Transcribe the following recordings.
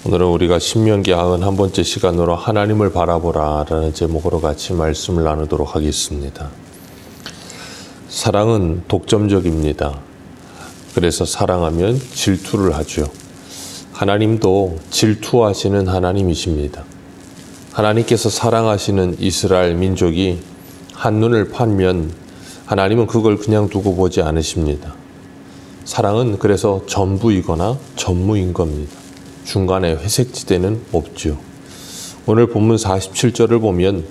오늘은 우리가 신명기 91번째 시간으로 하나님을 바라보라 라는 제목으로 같이 말씀을 나누도록 하겠습니다. 사랑은 독점적입니다. 그래서 사랑하면 질투를 하죠. 하나님도 질투하시는 하나님이십니다. 하나님께서 사랑하시는 이스라엘 민족이 한눈을 팔면 하나님은 그걸 그냥 두고 보지 않으십니다. 사랑은 그래서 전부이거나 전무인 겁니다. 중간에 회색지대는 없죠. 오늘 본문 47절을 보면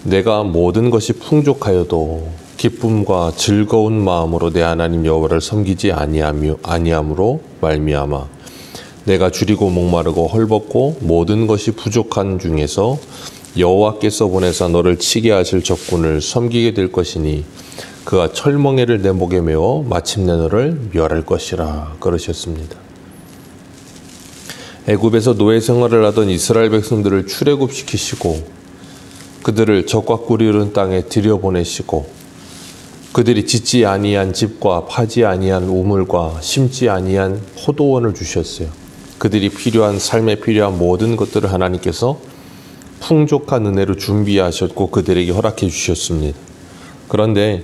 내가 모든 것이 풍족하여도 기쁨과 즐거운 마음으로 내 하나님 여호와를 섬기지 아니함으로 말미암아 내가 줄이고 목마르고 헐벗고 모든 것이 부족한 중에서 여호와께서 보내사 너를 치게 하실 적군을 섬기게 될 것이니 그가 철멍에를 내 목에 메어 마침내 너를 멸할 것이라 그러셨습니다. 애굽에서 노예 생활을 하던 이스라엘 백성들을 출애굽시키시고 그들을 적과 꿀이 흐르는 땅에 들여보내시고 그들이 짓지 아니한 집과 파지 아니한 우물과 심지 아니한 포도원을 주셨어요. 그들이 필요한 삶에 필요한 모든 것들을 하나님께서 풍족한 은혜로 준비하셨고 그들에게 허락해 주셨습니다. 그런데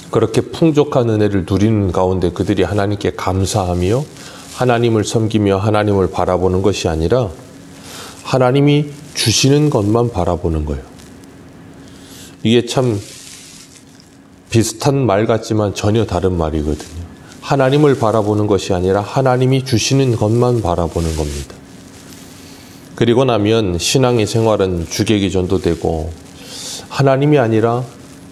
그렇게 풍족한 은혜를 누리는 가운데 그들이 하나님께 감사하며 하나님을 섬기며 하나님을 바라보는 것이 아니라 하나님이 주시는 것만 바라보는 거예요. 이게 참 비슷한 말 같지만 전혀 다른 말이거든요. 하나님을 바라보는 것이 아니라 하나님이 주시는 것만 바라보는 겁니다. 그리고 나면 신앙의 생활은 주객이 전도되고 하나님이 아니라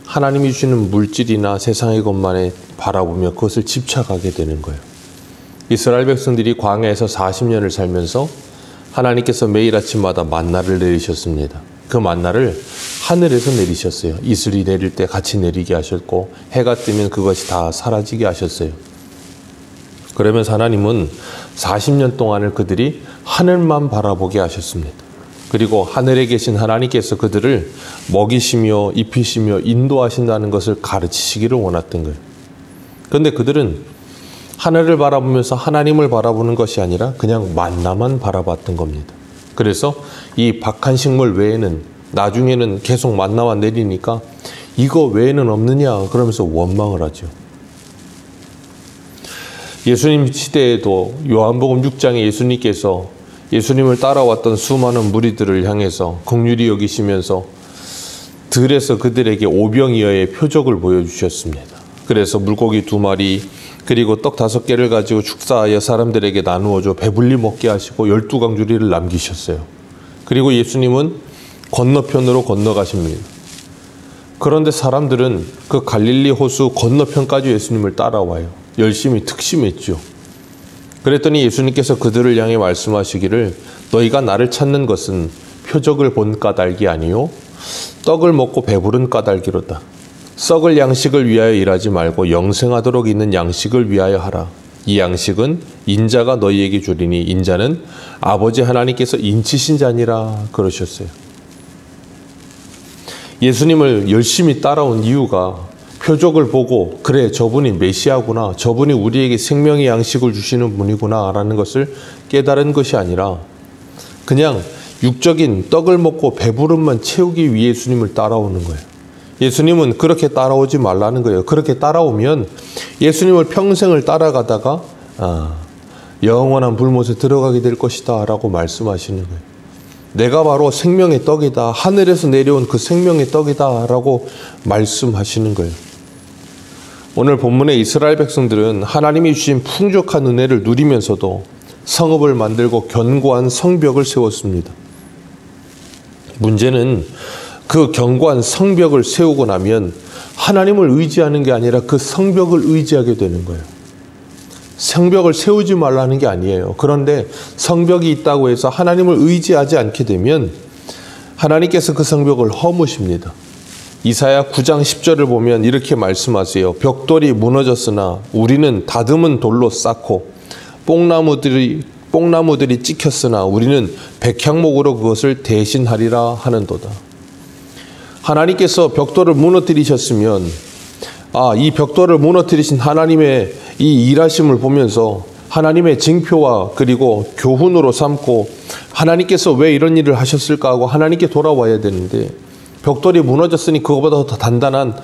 하나님이 주시는 물질이나 세상의 것만에 바라보며 그것을 집착하게 되는 거예요. 이스라엘 백성들이 광야에서 40년을 살면서 하나님께서 매일 아침마다 만나를 내리셨습니다. 그 만나를 하늘에서 내리셨어요. 이슬이 내릴 때 같이 내리게 하셨고 해가 뜨면 그것이 다 사라지게 하셨어요. 그러면서 하나님은 40년 동안을 그들이 하늘만 바라보게 하셨습니다. 그리고 하늘에 계신 하나님께서 그들을 먹이시며 입히시며 인도하신다는 것을 가르치시기를 원했던 거예요. 그런데 그들은 하늘을 바라보면서 하나님을 바라보는 것이 아니라 그냥 만나만 바라봤던 겁니다. 그래서 이 박한 식물 외에는 나중에는 계속 만나만 내리니까 이거 외에는 없느냐 그러면서 원망을 하죠. 예수님 시대에도 요한복음 6장에 예수님께서 예수님을 따라왔던 수많은 무리들을 향해서 긍휼히 여기시면서 들에서 그들에게 오병이어의 표적을 보여주셨습니다. 그래서 물고기 2마리 그리고 떡 5개를 가지고 축사하여 사람들에게 나누어줘 배불리 먹게 하시고 12강주리를 남기셨어요. 그리고 예수님은 건너편으로 건너가십니다. 그런데 사람들은 그 갈릴리 호수 건너편까지 예수님을 따라와요. 열심히 특심했죠. 그랬더니 예수님께서 그들을 향해 말씀하시기를 너희가 나를 찾는 것은 표적을 본 까닭이 아니요 떡을 먹고 배부른 까닭이로다. 썩을 양식을 위하여 일하지 말고 영생하도록 있는 양식을 위하여 하라. 이 양식은 인자가 너희에게 주리니 인자는 아버지 하나님께서 인치신 자니라 그러셨어요. 예수님을 열심히 따라온 이유가 표적을 보고 그래 저분이 메시아구나 저분이 우리에게 생명의 양식을 주시는 분이구나 라는 것을 깨달은 것이 아니라 그냥 육적인 떡을 먹고 배부름만 채우기 위해 예수님을 따라오는 거예요. 예수님은 그렇게 따라오지 말라는 거예요. 그렇게 따라오면 예수님을 평생을 따라가다가 영원한 불못에 들어가게 될 것이다 라고 말씀하시는 거예요. 내가 바로 생명의 떡이다. 하늘에서 내려온 그 생명의 떡이다 라고 말씀하시는 거예요. 오늘 본문의 이스라엘 백성들은 하나님이 주신 풍족한 은혜를 누리면서도 성읍을 만들고 견고한 성벽을 세웠습니다. 문제는 그 견고한 성벽을 세우고 나면 하나님을 의지하는 게 아니라 그 성벽을 의지하게 되는 거예요. 성벽을 세우지 말라는 게 아니에요. 그런데 성벽이 있다고 해서 하나님을 의지하지 않게 되면 하나님께서 그 성벽을 허무십니다. 이사야 9장 10절을 보면 이렇게 말씀하세요. 벽돌이 무너졌으나 우리는 다듬은 돌로 쌓고 뽕나무들이 찍혔으나 우리는 백향목으로 그것을 대신하리라 하는도다. 하나님께서 벽돌을 무너뜨리셨으면 이 벽돌을 무너뜨리신 하나님의 이 일하심을 보면서 하나님의 징표와 그리고 교훈으로 삼고 하나님께서 왜 이런 일을 하셨을까 하고 하나님께 돌아와야 되는데, 벽돌이 무너졌으니 그거보다 더 단단한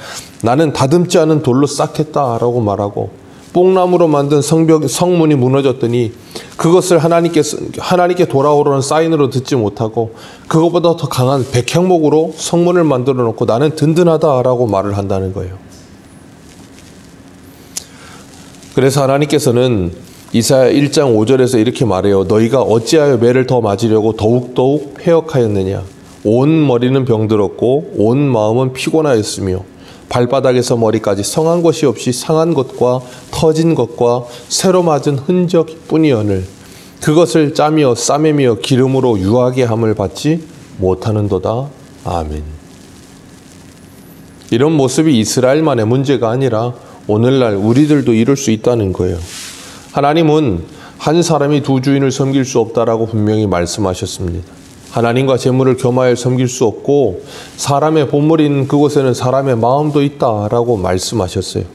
나는 다듬지 않은 돌로 쌓겠다라고 말하고, 뽕나무로 만든 성문이 무너졌더니 그것을 하나님께 돌아오라는 사인으로 듣지 못하고 그것보다 더 강한 백향목으로 성문을 만들어 놓고 나는 든든하다라고 말을 한다는 거예요. 그래서 하나님께서는 이사야 1장 5절에서 이렇게 말해요. 너희가 어찌하여 매를 더 맞으려고 더욱더욱 패역하였느냐. 온 머리는 병들었고 온 마음은 피곤하였으며 발바닥에서 머리까지 성한 것이 없이 상한 것과 터진 것과 새로 맞은 흔적뿐이오늘 그것을 짜며 싸매며 기름으로 유하게 함을 받지 못하는도다. 아멘. 이런 모습이 이스라엘만의 문제가 아니라 오늘날 우리들도 이룰 수 있다는 거예요. 하나님은 한 사람이 두 주인을 섬길 수 없다라고 분명히 말씀하셨습니다. 하나님과 재물을 겸하여 섬길 수 없고 사람의 본물이 있는 그곳에는 사람의 마음도 있다라고 말씀하셨어요.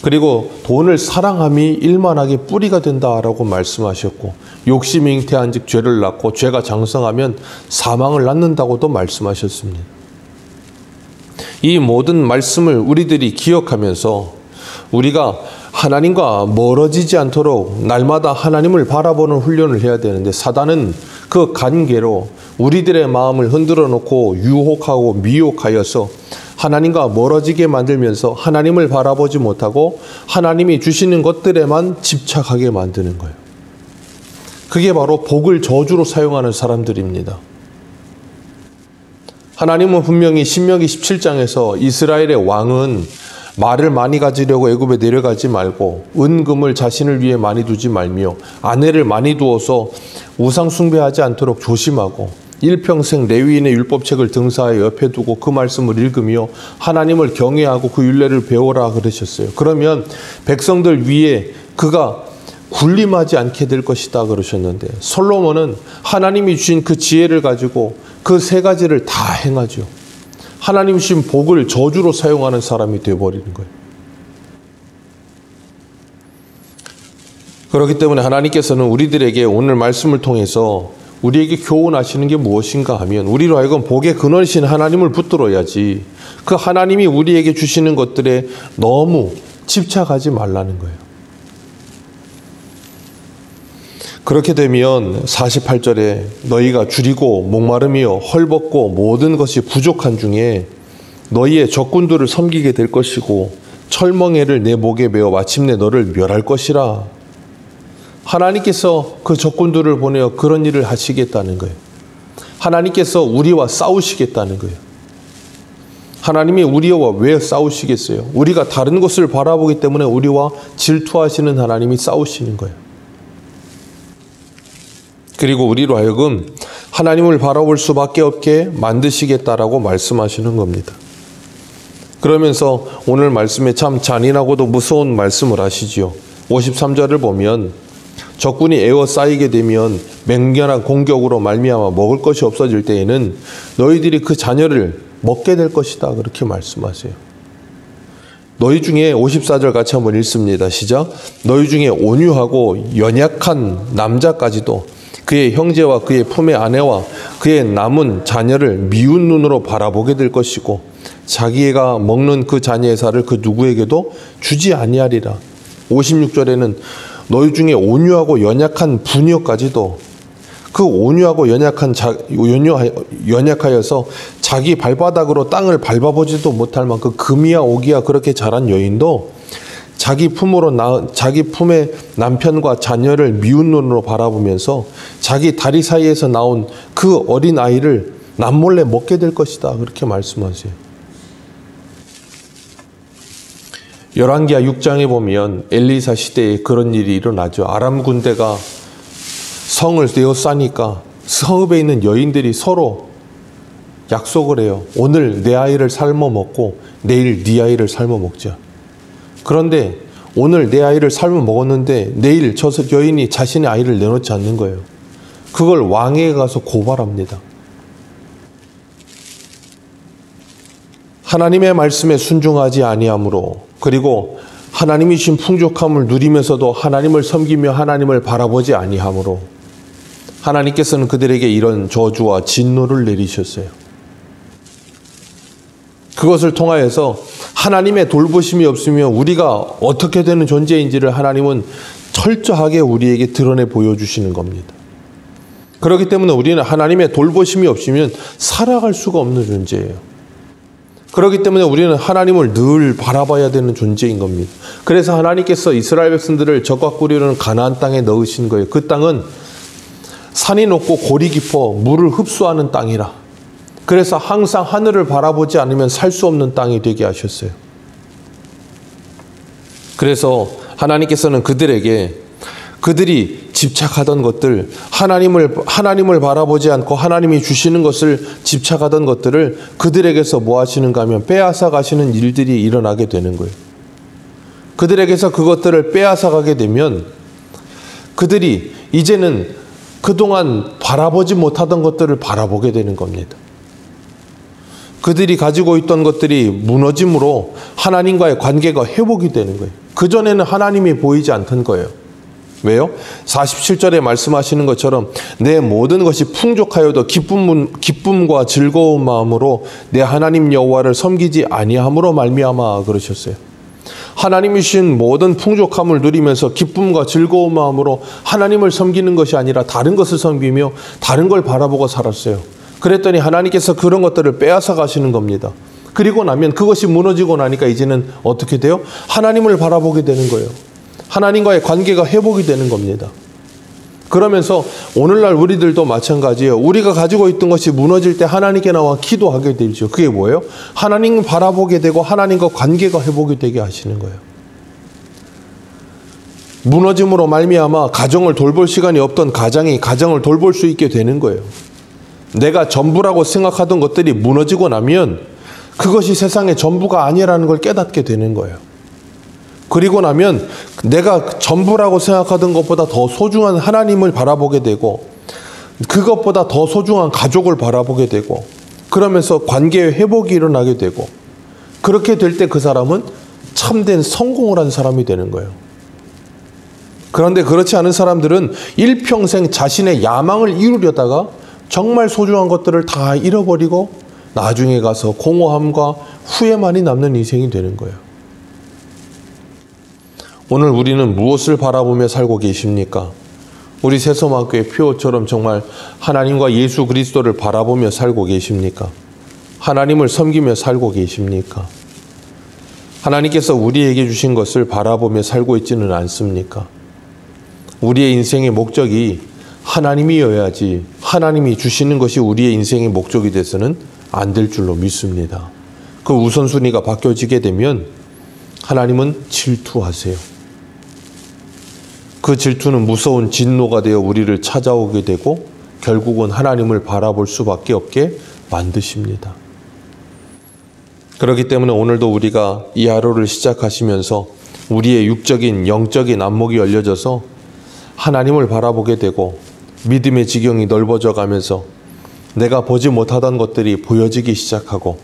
그리고 돈을 사랑함이 일만하게 뿌리가 된다라고 말씀하셨고, 욕심이 잉태한 즉 죄를 낳고 죄가 장성하면 사망을 낳는다고도 말씀하셨습니다. 이 모든 말씀을 우리들이 기억하면서 우리가 하나님과 멀어지지 않도록 날마다 하나님을 바라보는 훈련을 해야 되는데, 사단은 그 관계로 우리들의 마음을 흔들어 놓고 유혹하고 미혹하여서 하나님과 멀어지게 만들면서 하나님을 바라보지 못하고 하나님이 주시는 것들에만 집착하게 만드는 거예요. 그게 바로 복을 저주로 사용하는 사람들입니다. 하나님은 분명히 신명기 17장에서 이스라엘의 왕은 말을 많이 가지려고 애굽에 내려가지 말고 은금을 자신을 위해 많이 두지 말며 아내를 많이 두어서 우상 숭배하지 않도록 조심하고 일평생 레위인의 율법책을 등사하여 옆에 두고 그 말씀을 읽으며 하나님을 경외하고 그 율례를 배워라 그러셨어요. 그러면 백성들 위에 그가 군림하지 않게 될 것이다 그러셨는데, 솔로몬은 하나님이 주신 그 지혜를 가지고 그 세 가지를 다 행하죠. 하나님 주신 복을 저주로 사용하는 사람이 되어버리는 거예요. 그렇기 때문에 하나님께서는 우리들에게 오늘 말씀을 통해서 우리에게 교훈하시는 게 무엇인가 하면, 우리로 하여금 복의 근원이신 하나님을 붙들어야지 그 하나님이 우리에게 주시는 것들에 너무 집착하지 말라는 거예요. 그렇게 되면 48절에 너희가 줄이고 목마르며 헐벗고 모든 것이 부족한 중에 너희의 적군들을 섬기게 될 것이고 철멍에를 내 목에 메어 마침내 너를 멸할 것이라. 하나님께서 그 적군들을 보내어 그런 일을 하시겠다는 거예요. 하나님께서 우리와 싸우시겠다는 거예요. 하나님이 우리와 왜 싸우시겠어요? 우리가 다른 것을 바라보기 때문에 우리와 질투하시는 하나님이 싸우시는 거예요. 그리고 우리로 하여금 하나님을 바라볼 수밖에 없게 만드시겠다라고 말씀하시는 겁니다. 그러면서 오늘 말씀에 참 잔인하고도 무서운 말씀을 하시지요. 53절을 보면 적군이 에워싸이게 되면 맹렬한 공격으로 말미암아 먹을 것이 없어질 때에는 너희들이 그 자녀를 먹게 될 것이다 그렇게 말씀하세요. 너희 중에 54절 같이 한번 읽습니다. 시작. 너희 중에 온유하고 연약한 남자까지도 그의 형제와 그의 품의 아내와 그의 남은 자녀를 미운 눈으로 바라보게 될 것이고 자기가 먹는 그 자녀의 살을 그 누구에게도 주지 아니하리라. 56절에는 너희 중에 온유하고 연약한 부녀까지도 그 온유하고 연약하여서 자기 발바닥으로 땅을 밟아보지도 못할 만큼 금이야 옥이야 그렇게 자란 여인도 자기 품의 남편과 자녀를 미운 눈으로 바라보면서 자기 다리 사이에서 나온 그 어린 아이를 남몰래 먹게 될 것이다 그렇게 말씀하세요. 열왕기하 6장에 보면 엘리사 시대에 그런 일이 일어나죠. 아람 군대가 성을 에워싸니까 성읍에 있는 여인들이 서로 약속을 해요. 오늘 내 아이를 삶아 먹고 내일 네 아이를 삶아 먹자. 그런데 오늘 내 아이를 삶아 먹었는데 내일 저 여인이 자신의 아이를 내놓지 않는 거예요. 그걸 왕에게 가서 고발합니다. 하나님의 말씀에 순종하지 아니함으로, 그리고 하나님이 주신 풍족함을 누리면서도 하나님을 섬기며 하나님을 바라보지 아니하므로 하나님께서는 그들에게 이런 저주와 진노를 내리셨어요. 그것을 통하여서 하나님의 돌보심이 없으면 우리가 어떻게 되는 존재인지를 하나님은 철저하게 우리에게 드러내 보여주시는 겁니다. 그렇기 때문에 우리는 하나님의 돌보심이 없으면 살아갈 수가 없는 존재예요. 그렇기 때문에 우리는 하나님을 늘 바라봐야 되는 존재인 겁니다. 그래서 하나님께서 이스라엘 백성들을 적과 꿀이라는 가나안 땅에 넣으신 거예요. 그 땅은 산이 높고 골이 깊어 물을 흡수하는 땅이라. 그래서 항상 하늘을 바라보지 않으면 살 수 없는 땅이 되게 하셨어요. 그래서 하나님께서는 그들이 집착하던 것들, 하나님을 바라보지 않고 하나님이 주시는 것을 집착하던 것들을 그들에게서 뭐 하시는가 하면 빼앗아 가시는 일들이 일어나게 되는 거예요. 그들에게서 그것들을 빼앗아 가게 되면 그들이 이제는 그동안 바라보지 못하던 것들을 바라보게 되는 겁니다. 그들이 가지고 있던 것들이 무너짐으로 하나님과의 관계가 회복이 되는 거예요. 그전에는 하나님이 보이지 않던 거예요. 왜요? 47절에 말씀하시는 것처럼 내 모든 것이 풍족하여도 기쁨과 즐거운 마음으로 내 하나님 여호와를 섬기지 아니함으로 말미암아 그러셨어요. 하나님이 주신 모든 풍족함을 누리면서 기쁨과 즐거운 마음으로 하나님을 섬기는 것이 아니라 다른 것을 섬기며 다른 걸 바라보고 살았어요. 그랬더니 하나님께서 그런 것들을 빼앗아 가시는 겁니다. 그리고 나면 그것이 무너지고 나니까 이제는 어떻게 돼요? 하나님을 바라보게 되는 거예요. 하나님과의 관계가 회복이 되는 겁니다. 그러면서 오늘날 우리들도 마찬가지예요. 우리가 가지고 있던 것이 무너질 때 하나님께 나와 기도하게 되죠. 그게 뭐예요? 하나님을 바라보게 되고 하나님과 관계가 회복이 되게 하시는 거예요. 무너짐으로 말미암아 가정을 돌볼 시간이 없던 가장이 가정을 돌볼 수 있게 되는 거예요. 내가 전부라고 생각하던 것들이 무너지고 나면 그것이 세상의 전부가 아니라는 걸 깨닫게 되는 거예요. 그리고 나면 내가 전부라고 생각하던 것보다 더 소중한 하나님을 바라보게 되고 그것보다 더 소중한 가족을 바라보게 되고 그러면서 관계의 회복이 일어나게 되고 그렇게 될 때 그 사람은 참된 성공을 한 사람이 되는 거예요. 그런데 그렇지 않은 사람들은 일평생 자신의 야망을 이루려다가 정말 소중한 것들을 다 잃어버리고 나중에 가서 공허함과 후회만이 남는 인생이 되는 거예요. 오늘 우리는 무엇을 바라보며 살고 계십니까? 우리 새소망교회 표처럼 정말 하나님과 예수 그리스도를 바라보며 살고 계십니까? 하나님을 섬기며 살고 계십니까? 하나님께서 우리에게 주신 것을 바라보며 살고 있지는 않습니까? 우리의 인생의 목적이 하나님이어야지 하나님이 주시는 것이 우리의 인생의 목적이 돼서는 안 될 줄로 믿습니다. 그 우선순위가 바뀌어지게 되면 하나님은 질투하세요. 그 질투는 무서운 진노가 되어 우리를 찾아오게 되고 결국은 하나님을 바라볼 수밖에 없게 만드십니다. 그렇기 때문에 오늘도 우리가 이 하루를 시작하시면서 우리의 육적인 영적인 안목이 열려져서 하나님을 바라보게 되고 믿음의 지경이 넓어져 가면서 내가 보지 못하던 것들이 보여지기 시작하고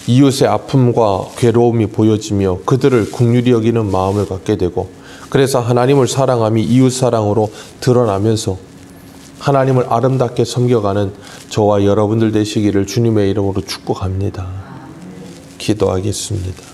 이웃의 아픔과 괴로움이 보여지며 그들을 긍휼히 여기는 마음을 갖게 되고 그래서 하나님을 사랑함이 이웃 사랑으로 드러나면서 하나님을 아름답게 섬겨가는 저와 여러분들 되시기를 주님의 이름으로 축복합니다. 기도하겠습니다.